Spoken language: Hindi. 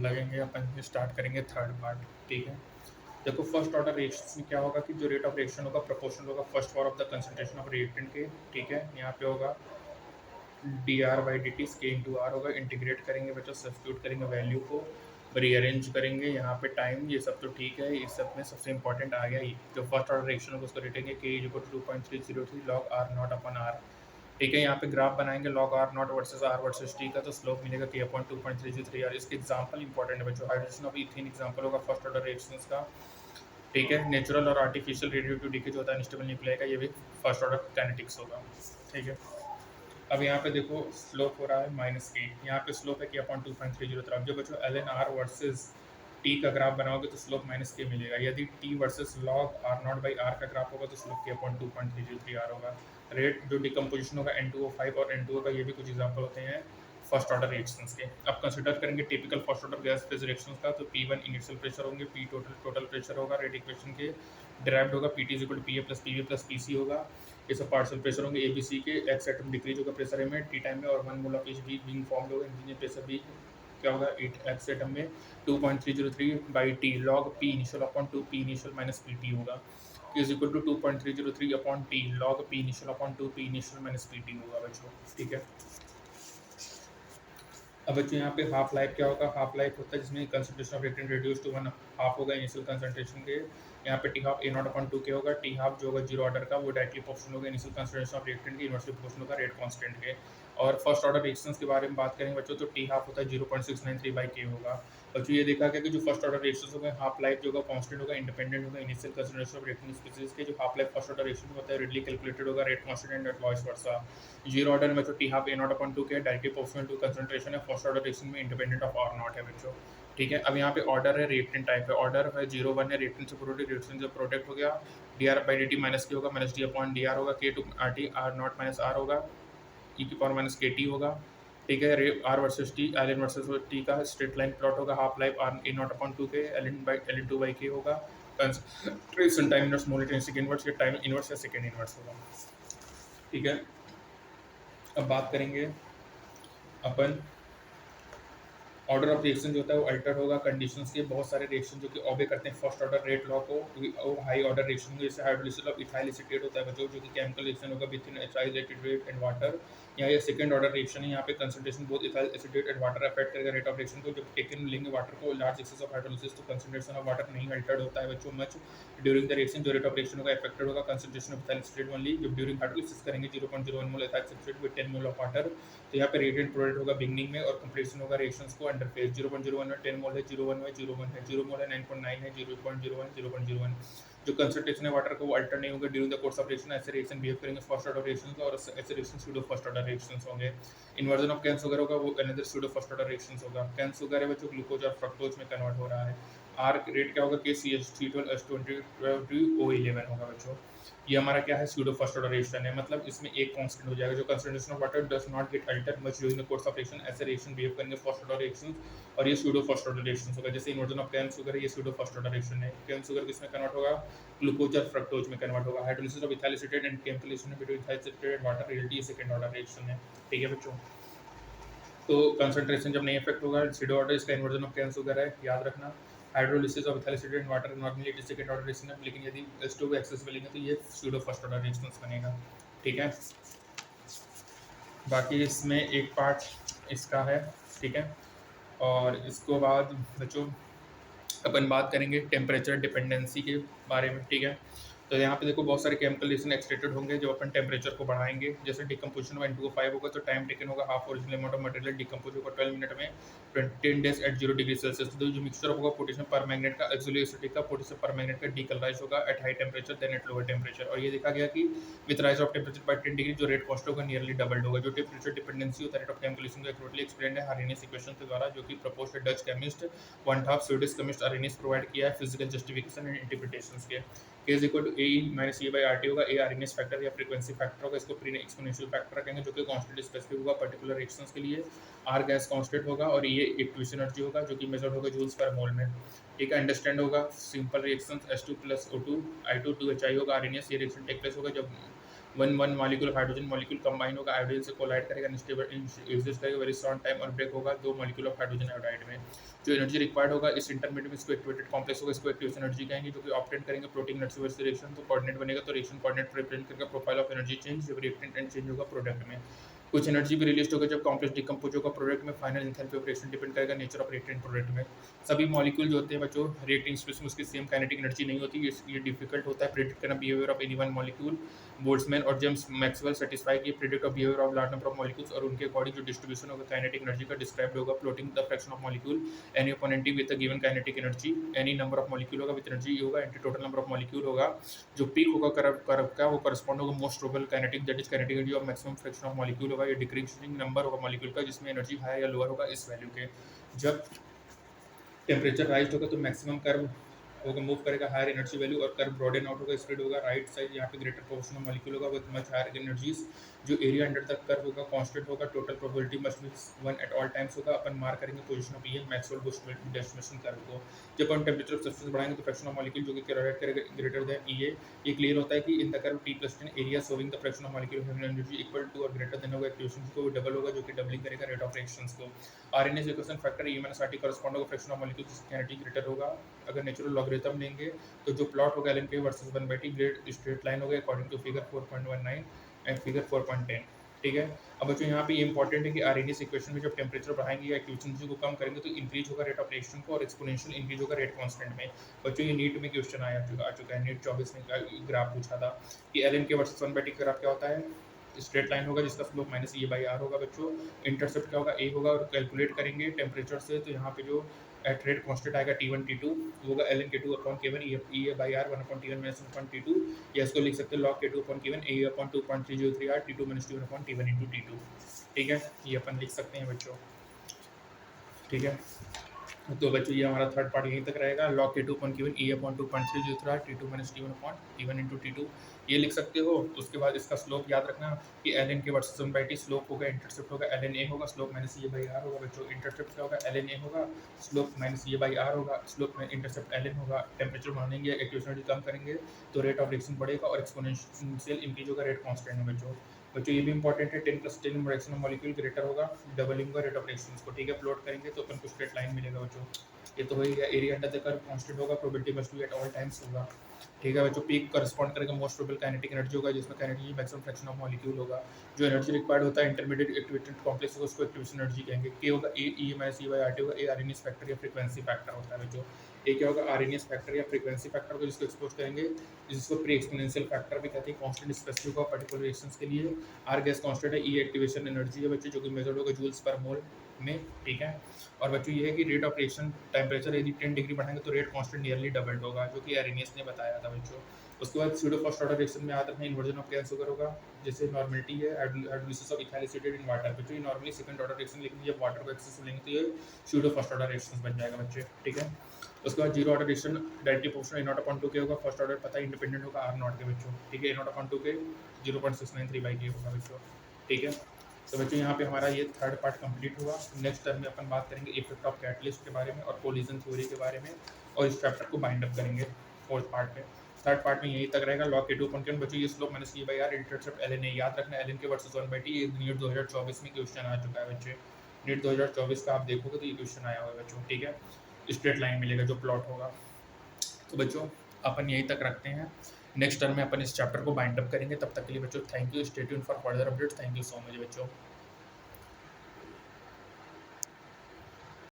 लगेंगे। अपन स्टार्ट करेंगे थर्ड पार्ट। ठीक है, देखो फर्स्ट ऑर्डर रिएक्शन में क्या होगा कि जो रेट ऑफ रिएक्शन होगा प्रोपोर्शनल होगा first power of the concentration of reactant के। ठीक है, यहाँ पे होगा D R by D T के इंटू आर होगा। इंटीग्रेट करेंगे बच्चों, सब्स्टिट्यूट करेंगे वैल्यू को, रीअरेंज करेंगे यहाँ पे टाइम, ये सब तो ठीक है। इस सब में सबसे इंपॉर्टेंट आ गया ये जो फर्स्ट ऑर्डर रिएक्शन होगा उसको लिखेंगे K is equal to 2.303 log R not upon R. ठीक है, यहाँ पे ग्राफ बनाएंगे log R not versus R versus T का, तो स्लोप मिलेगा के अपॉन 2.303 आर। इसके एग्जांपल इंपॉर्टेंट है बच्चों, हाइड्रोजन ऑफ इथेन एग्जांपल होगा फर्स्ट ऑर्डर रिएक्शंस का। ठीक है, नेचुरल और आर्टिफिशियल रेडियोएक्टिव डीके जो होता है अनस्टेबल न्यूक्लियाई का, ये भी फर्स्ट ऑर्डर काइनेटिक्स होगा। ठीक है, अब यहाँ पे देखो स्लोप हो रहा है माइनस के, यहाँ पे स्लोप है कि अपॉन 2.303। अब जो बच्चों L N R versus T का ग्राफ बनाओगे तो स्लोप माइनस के मिलेगा। यदि T versus log R not by R का ग्राफ होगा तो स्लोप के अपॉन 2.303 आर होगा। रेट जो डिकम्पोजिशन होगा N2O5 और N2O का, ये भी कुछ एग्जाम्पल होते हैं फर्स्ट ऑर्डर रिएक्शंस के। अब कंसिडर करेंगे typical first order gas phase reactions का, तो P1 इनिशियल प्रेशर होंगे, P टोटल प्रेशर होगा, रेट इक्वेशन के डिराइव्ड होगा, PT is equal to PA plus PB plus PC होगा। ये सब पार्शियल प्रेशर होंगे ABC के, एक्स एटम डिक्रीज होगा प्रेशर में टी टाइम में, और 1 mole of H B being formed होगा। इंजीनियर प्रेशर भी क्या होगा 8 एक्स एटम में 2.303 by T log P initial upon 2 P initial minus P T होगा, is equal to 2.303 upon T log P initial upon 2 P initial minus P T होगा बच्चों। ठीक है, अब बच्चों यहाँ पे हाफ लाइफ क्या होगा, हाफ लाइफ होता है जिसमें concentration of reactant reduce to 1 half होगा इनिशियल कंसंट्रेशन के। यहाँ पे T half A not upon 2 K होगा, टी हाफ जो होगा जीरो ऑर्डर का वो डायरेक्टली प्रोपोर्शनल होगा इनिशियल कंसंट्रेशन ऑफ रिएक्टेंट के इनवर्सली प्रोपोर्शनल होगा रेट कांस्टेंट के। और फर्स्ट ऑर्डर रिएक्शंस के बारे में बात करेंगे बच्चों, तो टी हाफ होता है 0.693 बाई के होगा। बच्चों ये देखा गया कि जो फर्स्ट ऑर्डर रिएक्शंस होंगे हाफ लाइफ जो होगा कांस्टेंट होगा, इंडिपेंडेंट होगा initial concentration of reactant species के। जो half life first order reaction होता है रेडली कैलकुलेटेड होगा, rate constant and vice versa. Zero order में तो T half A not upon 2 के डायरेक्टली प्रोपोर्शनल टू कंसंट्रेशन है, फर्स्ट ऑर्डर रिएक्शन में इंडिपेंडेंट ऑफ आर नॉट है बच्चों। ठीक है, अब यहाँ पे ऑर्डर है रिएक्टेंट टाइप है, ऑर्डर है 0 1 है रिएक्टेंट से प्रोडक्ट, रिएक्शन से प्रोडक्ट हो गया। D R by D T minus K होगा, minus D upon D R होगा, K two R T R not minus R होगा, ई की पावर माइनस के टी होगा। ठीक है, R versus T, L N versus T का स्ट्रेट लाइन प्लॉट होगा, half life R A not upon 2 K L N 2 by K होगा। Concentration time inverse mole intrinsic inverse, ये टाइम इनवर्स या सेकेंड इनवर्स होगा। ठीक है, अब बात करेंगे अपन ऑर्डर ऑफ रिएक्शन जो होता है वो अल्टर होगा कंडीशंस के। बहुत सारे रिएक्शन जो कि ऑबे करते हैं फर्स्ट ऑर्डर रेट लॉ को, वो हाई ऑर्डर रिएक्शन जैसे हाइड्रोलिसिस ऑफ इथाइल एसीटेट होता है बच्चों, जो कि केमिकल रिएक्शन होगा with in HI acetate and water. यहाँ ये सेकंड ऑर्डर रिएक्शन है, यहाँ पे concentration both ethyl acetate and water affect करेगा रेट ऑफ रिएक्शन को। जब टेकन लेंगे वाटर को लार्ज एक्सेस ऑफ हाइड्रोलिसिस तो कंसंट्रेशन ऑफ वाटर नहीं अल्टर्ड होता है बच्चों मच ड्यूरिंग द रिएक्शन। जो रेट ऑफ रिएक्शन होगा अफेक्टेड होगा concentration of ethyl acetate only. जब ड्यूरिंग हाइड्रोलिसिस करेंगे 0.01 mole ethyl acetate with 10 mole of water, तो यहाँ पे रेडिएंट प्रोडक्ट होगा बिगनिंग में और कंप्लीशन होगा रिएक्शंस को अंडर फेज। 0.01 में 10 मोल है, 0.1 में 0.1 है, 0 मोल है 9.9 है, 0.01 0.01। जो कंसंट्रेशन है वाटर का वो अल्टर नहीं होगा during the course of reaction. ऐसे रिएक्शन बिहेव करेंगे फर्स्ट ऑर्डर रिएक्शंस, और ऐसे reaction pseudo first order reactions होंगे। इन्वर्जन ऑफ कैन शुगर होगा वो another pseudo first order reactions होगा। कैन शुगर है बच्चों ग्लूकोज और फ्रक्टोज में कन्वर्ट हो रहा है। आर रेट क्या होगा के सी एच C12H20O11 होगा बच्चों। ये हमारा क्या है स्यूडो फर्स्ट ऑर्डर रिएक्शन है, मतलब इसमें एक कांस्टेंट हो जाएगा। जो concentration of water does not gate Altered much during the course of reaction, ऐसे रिएक्शन बिहेव करेंगे फर्स्ट ऑर्डर रिएक्शन, और ये स्यूडो फर्स्ट ऑर्डर रिएक्शन होगा। जैसे इन्वर्जन ऑफ कैन शुगर है, ये स्यूडो फर्स्ट ऑर्डर रिएक्शन है। कैन शुगर किसमें कन्वर्ट होगा, ग्लूकोज और फ्रक्टोज में कन्वर्ट होगा। Hydrolysis of ethyl acetate and chemical reaction between ethyl acetate and water reality second order reaction है। ठीक है बच्चों, तो कंसंट्रेशन जब नहीं इफेक्ट होगा सीडो ऑर्डर, इसका इन्वर्जन ऑफ कैन शुगर है, याद रखना। Hydrolysis of ethyl acetate and water normally it is second order reaction है, लेकिन यदि H2 को एक्सेस मिलेंगे तो ये स्यूडो फर्स्ट ऑर्डर रिएक्शन बनेगा। ठीक है, बाकी इसमें एक पार्ट इसका है। ठीक है, और इसको बाद बच्चों अपन बात करेंगे टेम्परेचर डिपेंडेंसी के बारे में। ठीक है, तो यहाँ पे देखो बहुत सारे केमिकल रिएक्शन एक्सट्रेटेड होंगे जो अपन टेम्परेचर को बढ़ाएंगे। जैसे डिकम्पोजिशन ऑफ N2O5 होगा तो टाइम टेकन होगा half original amount of material decompose होगा 12 मिनट में 10 डेज एट 0 डिग्री सेल्सियस। तो जो मिक्सचर होगा पोटेशियम परमैंगनेट का एक्सिलिक एसिड का पोटेशियम परमैंगनेट का डीकलराइज होगा at high temperature then at lower temperature. और ये देखा गया कि with rise of temperature by 10 degree जो रेट कॉस्ट होगा नियरली डबल्ड होगा। जो टेम्परेचर डिपेंडेंसी होता है रेट ऑफ केमिकल रिएक्शन को एक्यूरेटली एक्सप्लेन्ड है आर्हेनियस इक्वेशन के द्वारा, जो कि proposed Dutch chemist one half Swedish chemist Arrhenius provide किया है फिजिकल जस्टिफिकेशन एंड इंटरप्रिटेशंस के। K is equal to A minus E by RT होगा। A आर्हेनियस फैक्टर या फ्रीक्वेंसी फैक्टर होगा, इसको प्री एक्सपोनेंशियल फैक्टर रखेंगे जो कि कांस्टेंट स्पेसिफिक होगा पर्टिकुलर रिएक्शंस के लिए। R गैस कांस्टेंट होगा और ये एक्टिवेशन एनर्जी होगा जो कि मेजर्ड होगा जूल्स पर मोल में। ठीक है, अंडरस्टैंड होगा simple reactions H2 plus O2 I2 2HI होगा आर्हेनियस। ये रिएक्शन टेक प्लेस होगा जब one one molecule of hydrogen molecule combine होगा, हाइड्रोजन से कोलाइड करेगा, अनस्टेबल एग्जिस्ट करेगा वेरी शॉर्ट टाइम और ब्रेक होगा दो मॉलिक्यूल ऑफ हाइड्रोजन आयोडाइड में। जो एनर्जी रिक्वायर्ड होगा इस इंटरमीडिएट में इसको एक्टिवेटेड कॉम्प्लेक्स होगा, इसको एक्टिवेशन एनर्जी कहेंगे, जो कि ऑप्टेन करेंगे प्रोटीन नट्स रिएक्शन, तो कोऑर्डिनेट बनेगा, तो रिएक्शन कोऑर्डिनेट रिप्रेजेंट करेगा प्रोफाइल ऑफ एनर्जी चेंज, जब रिएक्टेंट एंड चेंज होगा प्रोडक्ट में। कुछ एनर्जी भी रिलीज होगा जब कॉम्प्लेक्स डिकम्पोज होगा प्रोडक्ट में, final enthalpy of reaction depend करेगा नेचर ऑफ रिएक्टेंट प्रोडक्ट में। सभी मॉलिक्यूल जो होते हैं बच्चों रिएक्टिंग स्पेस में उसकी सेम काइनेटिक एनर्जी नहीं होती, इसलिए डिफिकल्ट होता है प्रेडिक्ट करना behaviour of any one molecule. Boltzmann और जेम्स मैक्सवेल सेटिस्फाई किए predict of behaviour of large number of molecules, और उनके अकॉर्डिंग जो डिस्ट्रीब्यूशन होगा काइनेटिक एनर्जी का डिस्क्राइब्ड होगा plotting the fraction of molecule any upon N T with a given kinetic energy, any number of molecule होगा विद एनर्जी होगा anti total number of molecule होगा, जो पीक होगा कर्व का वो करस्पॉन्ड होगा most probable kinetic that is kinetic energy of maximum fraction of molecule होगा, ये डिक्रीजिंग नंबर होगा मॉलिक्यूल का जिसमें एनर्जी हाई या लोअर होगा इस वैल्यू के। जब टेम्परेचर राइज होगा तो मैक्सिमम कर्व होगा मूव करेगा हायर एनर्जी वैल्यू, और कर्व ब्रॉडन आउट होगा स्प्रेड होगा राइट साइड, यहाँ पे ग्रेटर प्रोपोर्शन ऑफ मॉलिक्यूल होगा विद मच हायर एनर्जीज। जो एरिया अंडर द कर्व होगा कांस्टेंट होगा, total probability must B 1 eight all times होगा। अपन मार्क करेंगे पोजीशन ऑफ ये मैक्सवेल बुश डेस्टिनेशन कर्व को। जब हम टेम्परेचर ऑफ सब्सटेंस बढ़ाएंगे तो फ्रैक्शन ऑफ मॉलिक्यूल जो कि कैलकुलेट करेगा ग्रेटर देन ये क्लियर होता है कि in the curve T plus 10 area showing the fraction of molecule having energy equal to और ग्रेटर देन होगा एक्टिवेशन को डबल होगा, जो कि डबलिंग करेगा रेट ऑफ रिएक्शंस को। R N A equation factor E minus R T correspond होगा फ्रैक्शन ऑफ मॉलिक्यूल जिसकी एनर्जी ग्रेटर होगा। अगर नेचुरल लॉगरिथम लेंगे तो जो प्लॉट होगा एलएन के versus 1/t grade straight line होगा according to figure 4.19 and figure 4.10। ठीक है। अब बच्चों यहाँ पे ये इंपॉर्टेंट है कि आरएनएस इक्वेशन में जब टेम्परेचर बढ़ाएंगे या एक्टिवेशन को कम करेंगे तो इंक्रीज होगा रेट ऑफ रिएक्शन को और एक्सपोनेंशियल इंक्रीज होगा रेट कांस्टेंट में। बच्चों ये नीट में क्वेश्चन आ चुका है, नीट 24 में ग्राफ पूछा था कि एलएन के वर्सेस 1/t ग्राफ क्या होता है। स्ट्रेट लाइन होगा जिसका slope minus A by R होगा बच्चों। इंटरसेप्ट क्या होगा ए होगा, और कैलकुलेट करेंगे टेम्परेचर से तो यहाँ पे जो एट रेट कॉन्स्टेंट आएगा T1 T2 होगा L N K two upon K1 E A by R 1 upon T1 minus 1 upon T2, या इसको लिख सकते हैं log K2 upon K1 A upon 2.303 R T2 minus T1 upon T1 into T2। ठीक है, ये अपन लिख सकते हैं बच्चों। ठीक है, तो बच्चों ये हमारा थर्ड पार्ट यहीं तक रहेगा। लॉग K2 अपॉन K1 ई upon 2.303 T2 minus T1 upon T1 into T2 ये लिख सकते हो। तो उसके बाद इसका स्लोप याद रखना कि L N K versus 1/t slope होगा, इंटरसेप्ट होगा एल एन ए होगा, slope minus A by R होगा बच्चों। इंटरसेप्ट क्या होगा एल एन ए होगा, slope minus A by R होगा, स्लोप में इंटरसेप्ट एल एन होगा। टेम्परेचर बढ़ाएंगे एक्टिवेशन कम करेंगे तो रेट ऑफ रिएक्शन बढ़ेगा और एक्सपोनेंशियल इंक्रीज होगा रेट कांस्टेंट है बच्चों। बच्चों ये भी इंपॉर्टेंट है 10 + 10 रिएक्शन ऑफ मॉलिक्यूल ग्रेटर होगा डबलिंग होगा रेट ऑफ रिएक्शन को। ठीक है, प्लॉट करेंगे तो अपन को स्ट्रेट लाइन मिलेगा बच्चों। ये तो हो ही गया। Area under the curve constant होगा, probability must be at all times होगा। ठीक है बच्चों, पीक करस्पॉन्ड करेगा मोस्ट प्रोबेबल काइनेटिक एनर्जी होगा जिसमें kinetic maximum fraction of molecule होगा। जो एनर्जी रिक्वायर्ड होता है इंटरमीडिएट एक्टिवेटेड कॉम्प्लेक्स होगा उसको एक्टिवेशन एनर्जी कहेंगे। के होगा A E minus E by R T होगा, ए आरएनएस फैक्टर या फ्रीक्वेंसी फैक्टर होता है बच्चों। ए क्या होगा आरएनएस फैक्टर या फ्रीक्वेंसी फैक्टर को जिसको एक्सपोज करेंगे, जिसको प्री एक्सपोनेंशियल फैक्टर भी कहते हैं। कांस्टेंट स्पेसिफिक होगा पर्टिकुलर रिएक्शंस के लिए। आर गैस कांस्टेंट है, ई एक्टिवेशन एनर्जी है बच्चों जो कि मेजर्ड होगा जूल्स पर मोल में। ठीक है, और बच्चों ये है कि रेट ऑफ रिएक्शन टेम्परेचर यदि 10 डिग्री बढ़ाएंगे तो रेट कांस्टेंट नियरली डबल्ड होगा, जो कि आरएनएस ने बताया था बच्चों। उसके बाद स्यूडो फर्स्ट ऑर्डर रिएक्शन में याद रखना इन्वर्जन ऑफ गैस शुगर होगा, जैसे नॉर्मलिटी है hydrolysis of ethyl acetate in water बच्चों। ये नॉर्मली सेकंड ऑर्डर रिएक्शन, लेकिन जब वाटर को एक्सेस लेंगे तो ये स्यूडो फर्स्ट ऑर्डर रिएक्शन बन जाएगा बच्चे। ठीक है, उसके बाद zero order reaction directly proportional A0 upon 2 K होगा। फर्स्ट ऑर्डर पता है इंडिपेंडेंट होगा R0 के बच्चों। ठीक है, A0 अपॉन 2 के 0.693/K होगा बच्चों। ठीक है, तो बच्चों यहाँ पे हमारा ये थर्ड पार्ट कंप्लीट हुआ। नेक्स्ट टर्म में अपन बात करेंगे इफेक्ट ऑफ कैटलिस्ट के बारे में और कोलिजन थ्योरी के बारे में, और इस चैप्टर को बाइंड अप करेंगे फोर्थ पार्ट में। थर्ड पार्ट में यहीं तक रहेगा। लॉग K2 अपॉन K1 बच्चों ये slope minus E by R intercept L N A याद रखना। L N K versus 1/t ये नीट 2024 में क्वेश्चन आ चुका है बच्चे। नीट 2024 का आप देखोगे तो ये क्वेश्चन आया हुआ है बच्चों। ठीक है, स्ट्रेट लाइन मिलेगा जो प्लॉट होगा। तो बच्चों अपन यहीं तक रखते हैं। नेक्स्ट टर्म में अपन इस चैप्टर को बाइंड अप करेंगे। तब तक के लिए बच्चों thank you, stay tuned for further updates. Thank you so much बच्चों।